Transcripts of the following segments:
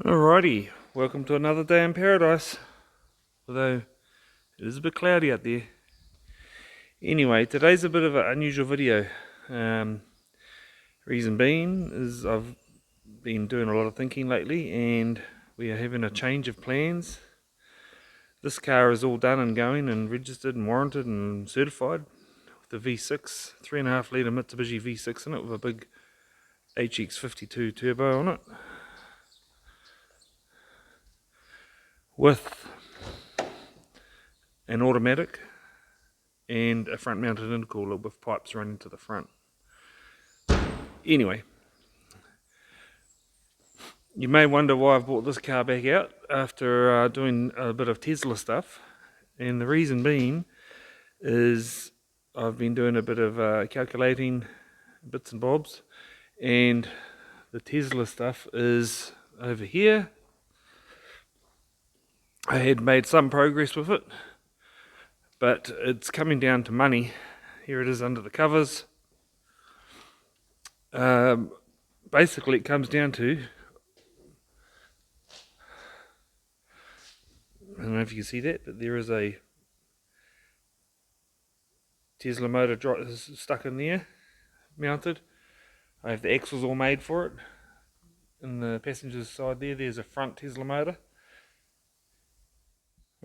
Alrighty, welcome to another day in paradise, although it is a bit cloudy out there. Anyway, today's a bit of an unusual video. Reason being is I've been doing a lot of thinking lately and we are having a change of plans. This car is all done and going and registered and warranted and certified with the V6, 3.5 litre Mitsubishi V6 in it with a big HX52 turbo on it. With an automatic and a front mounted intercooler with pipes running to the front. Anyway, you may wonder why I've brought this car back out after doing a bit of Tesla stuff, and the reason being is I've been doing a bit of calculating bits and bobs, and the Tesla stuff is over here. I had made some progress with it, but it's coming down to money. Here it is under the covers. Basically it comes down to, I don't know if you can see that, but there is a Tesla motor stuck in there, mounted. I have the axles all made for it. In the passenger's side there's a front Tesla motor.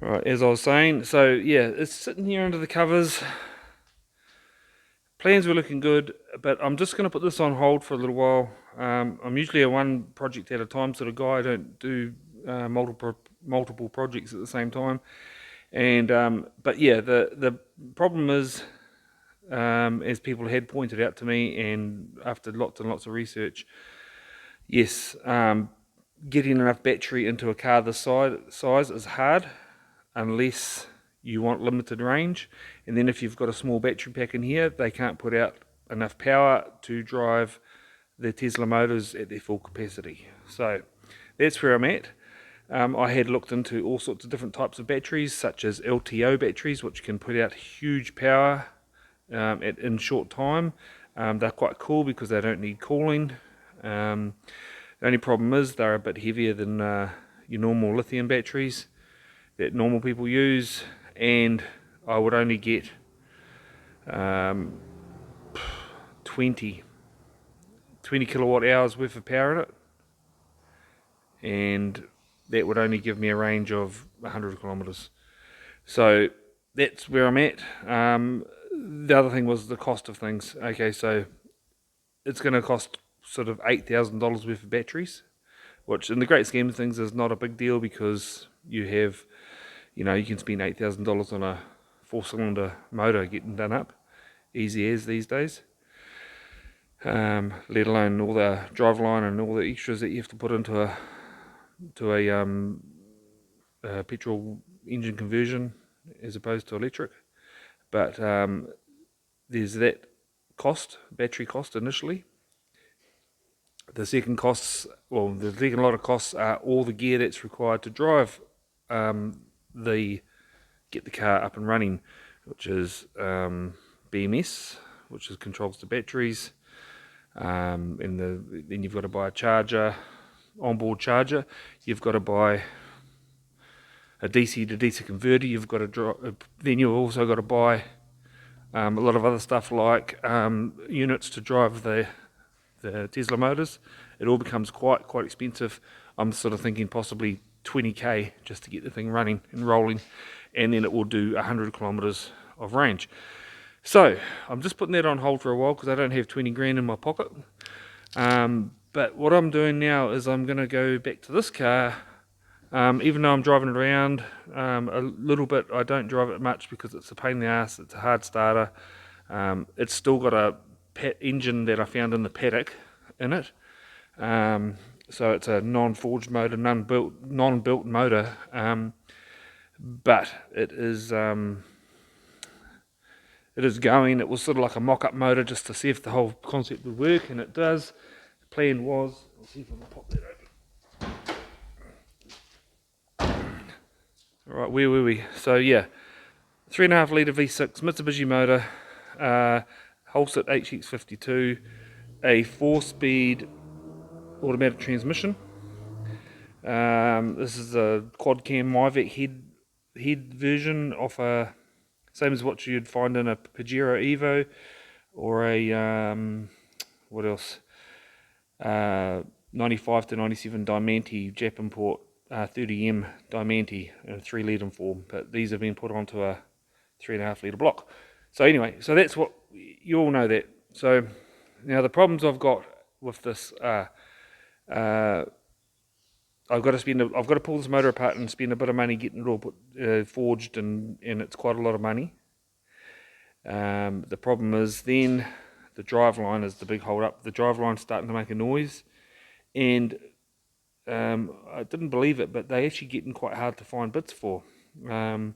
Alright, as I was saying, so yeah, it's sitting here under the covers. Plans were looking good, but I'm just going to put this on hold for a little while. I'm usually a one project at a time sort of guy. I don't do multiple projects at the same time. And but yeah, the problem is, as people had pointed out to me, and after lots and lots of research, yes, getting enough battery into a car this size is hard, unless you want limited range. And then if you've got a small battery pack in here, they can't put out enough power to drive the Tesla motors at their full capacity. So that's where I'm at. I had looked into all sorts of different types of batteries, such as LTO batteries, which can put out huge power in short time. They're quite cool because they don't need cooling. The only problem is they're a bit heavier than your normal lithium batteries that normal people use, and I would only get 20 kilowatt hours worth of power in it, and that would only give me a range of 100 kilometers. So that's where I'm at. The other thing was the cost of things. Okay, so it's going to cost sort of $8,000 worth of batteries, which in the great scheme of things is not a big deal, because you have, you can spend $8,000 on a 4-cylinder motor getting done up, easy as these days. Let alone all the Driveline and all the extras that you have to put into a petrol engine conversion as opposed to electric. But there's that cost, battery cost initially. The second lot of costs are all the gear that's required to drive get the car up and running, which is BMS, which controls the batteries, and then you've got to buy a charger, onboard charger. You've got to buy a DC to DC converter. Then you've also got to buy a lot of other stuff like units to drive the Tesla motors. It all becomes quite expensive. I'm sort of thinking possibly 20k just to get the thing running and rolling, and then it will do 100 kilometers of range. So I'm just putting that on hold for a while because I don't have 20 grand in my pocket. But what I'm doing now is I'm going to go back to this car. Even though I'm driving it around a little bit, I don't drive it much because it's a pain in the ass. It's a hard starter. It's still got a engine that I found in the paddock in it. So it's a non-forged motor, non-built motor, but it is going. It was sort of like a mock-up motor just to see if the whole concept would work, and it does. The plan was, let's see if I can pop that open. Alright, where were we? So yeah, 3.5 litre V6 Mitsubishi motor, Holset HX52, a 4-speed automatic transmission. This is a quad cam Myvec head version of a, same as what you'd find in a Pajero Evo or a what else? 95 to 97 Diamante Japanport 30M Diamante in a 3 litre form, but these have been put onto a 3.5 litre block. So anyway, so that's what you all know that. So now the problems I've got with this are I've got to pull this motor apart and spend a bit of money getting it all forged, and it's quite a lot of money. The problem is then the driveline is the big hold up. The driveline's starting to make a noise, and I didn't believe it, but they actually getting quite hard to find bits for, and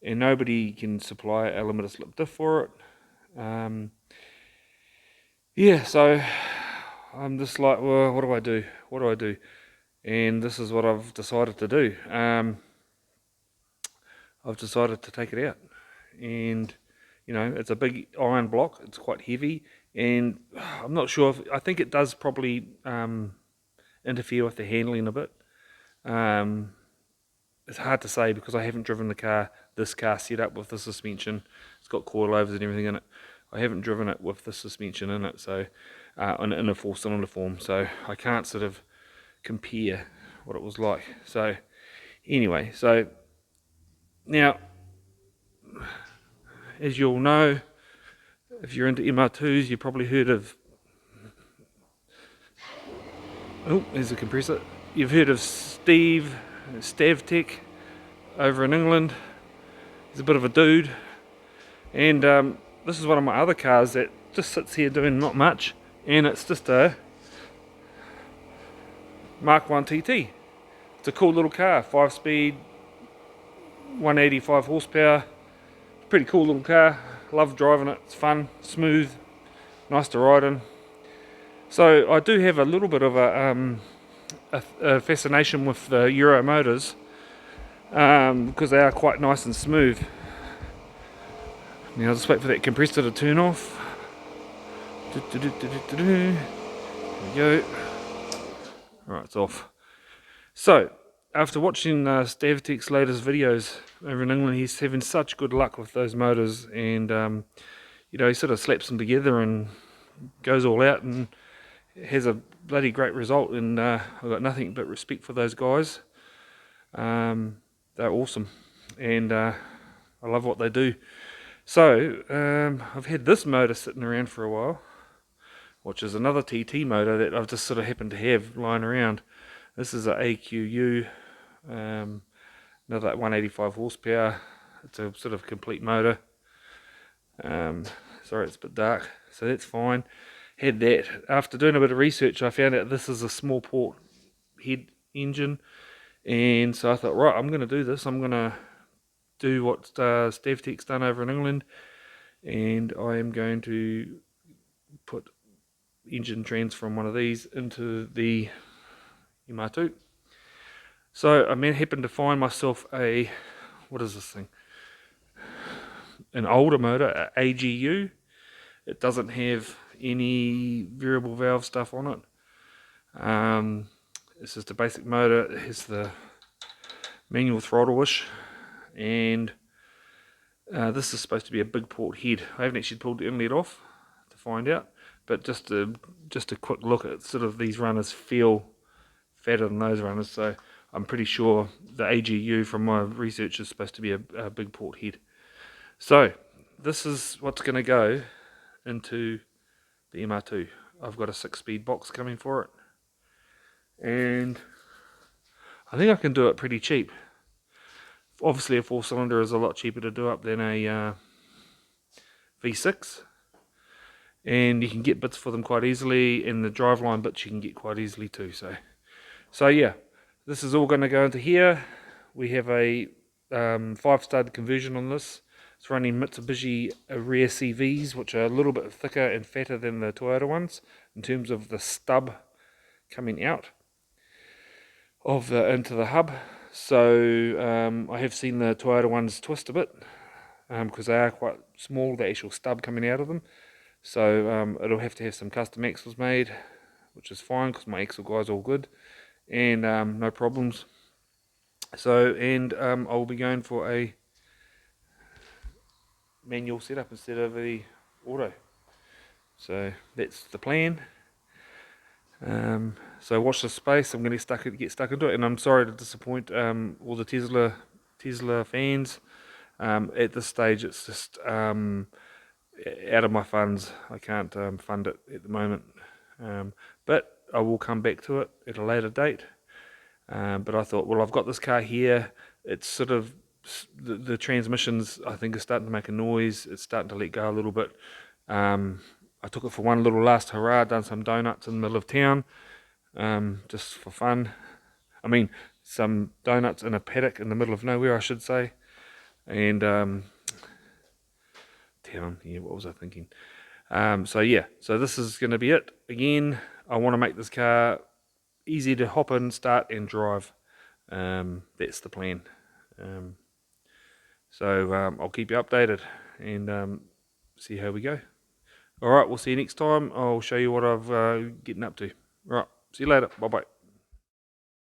nobody can supply a limited slip diff for it. Yeah, so I'm just like, well, what do I do? What do I do? And this is what I've decided to do. I've decided to take it out, and you know, it's a big iron block. It's quite heavy, and I'm not sure if, I think it does probably interfere with the handling a bit. It's hard to say because I haven't driven this car set up with the suspension. It's got coilovers and everything in it. I haven't driven it with the suspension in it, so in a 4-cylinder form, so I can't sort of compare what it was like. So anyway, so now, as you all know, if you're into MR2s, you've probably heard of, oh, there's a compressor. You've heard of Stavtech over in England. He's a bit of a dude, and this is one of my other cars that just sits here doing not much, and it's just a Mark 1 TT. It's a cool little car, 5-speed, 185 horsepower, pretty cool little car. Love driving it, it's fun, smooth, nice to ride in. So I do have a little bit of a fascination with the Euro motors, because they are quite nice and smooth. Now I'll just wait for that compressor to turn off. There we go. Alright, it's off. So, after watching Stavtech's latest videos over in England, he's having such good luck with those motors, and you know, he sort of slaps them together and goes all out and has a bloody great result, and I've got nothing but respect for those guys. They're awesome, and I love what they do. So I've had this motor sitting around for a while, which is another TT motor that I've just sort of happened to have lying around. This is a AQU, another 185 horsepower. It's a sort of complete motor. Sorry, it's a bit dark, so that's fine. Had that. After doing a bit of research, I found out this is a small port head engine, and so I thought, right, I'm going to do this. I'm going to do what Stavtech's done over in England, and I am going to put engine trans from one of these into the MR2. So I happened to find myself a, what is this thing? An older motor, a AGU. It doesn't have any variable valve stuff on it. It's just a basic motor. It has the manual throttle wish, and this is supposed to be a big port head. I haven't actually pulled the inlet off to find out, but just a quick look at sort of, these runners feel fatter than those runners, so I'm pretty sure the AGU from my research is supposed to be a big port head. So this is what's going to go into the MR2. I've got a 6-speed box coming for it, and I think I can do it pretty cheap. Obviously a 4-cylinder is a lot cheaper to do up than a V6, and you can get bits for them quite easily, and the driveline bits you can get quite easily too. So yeah, this is all going to go into here. We have a 5-stud conversion on this. It's running Mitsubishi rear CVs, which are a little bit thicker and fatter than the Toyota ones in terms of the stub coming out of into the hub. So I have seen the Toyota ones twist a bit because they are quite small, the actual stub coming out of them. So it'll have to have some custom axles made, which is fine because my axle guy's all good. and no problems. So, and I'll be going for a manual setup instead of the auto. So that's the plan. So watch the space. I'm going to get stuck into it, and I'm sorry to disappoint all the Tesla fans. At this stage, it's just out of my funds. I can't fund it at the moment, but I will come back to it at a later date. But I thought, well, I've got this car here. It's sort of the transmissions, I think, are starting to make a noise. It's starting to let go a little bit. I took it for one little last hurrah, done some donuts in the middle of town, just for fun. I mean, some donuts in a paddock in the middle of nowhere, I should say. And damn, yeah, what was I thinking? So yeah, so this is going to be it. Again, I want to make this car easy to hop in, start, and drive. That's the plan. So I'll keep you updated and see how we go. All right, we'll see you next time. I'll show you what I've getting up to. All right, see you later. Bye bye.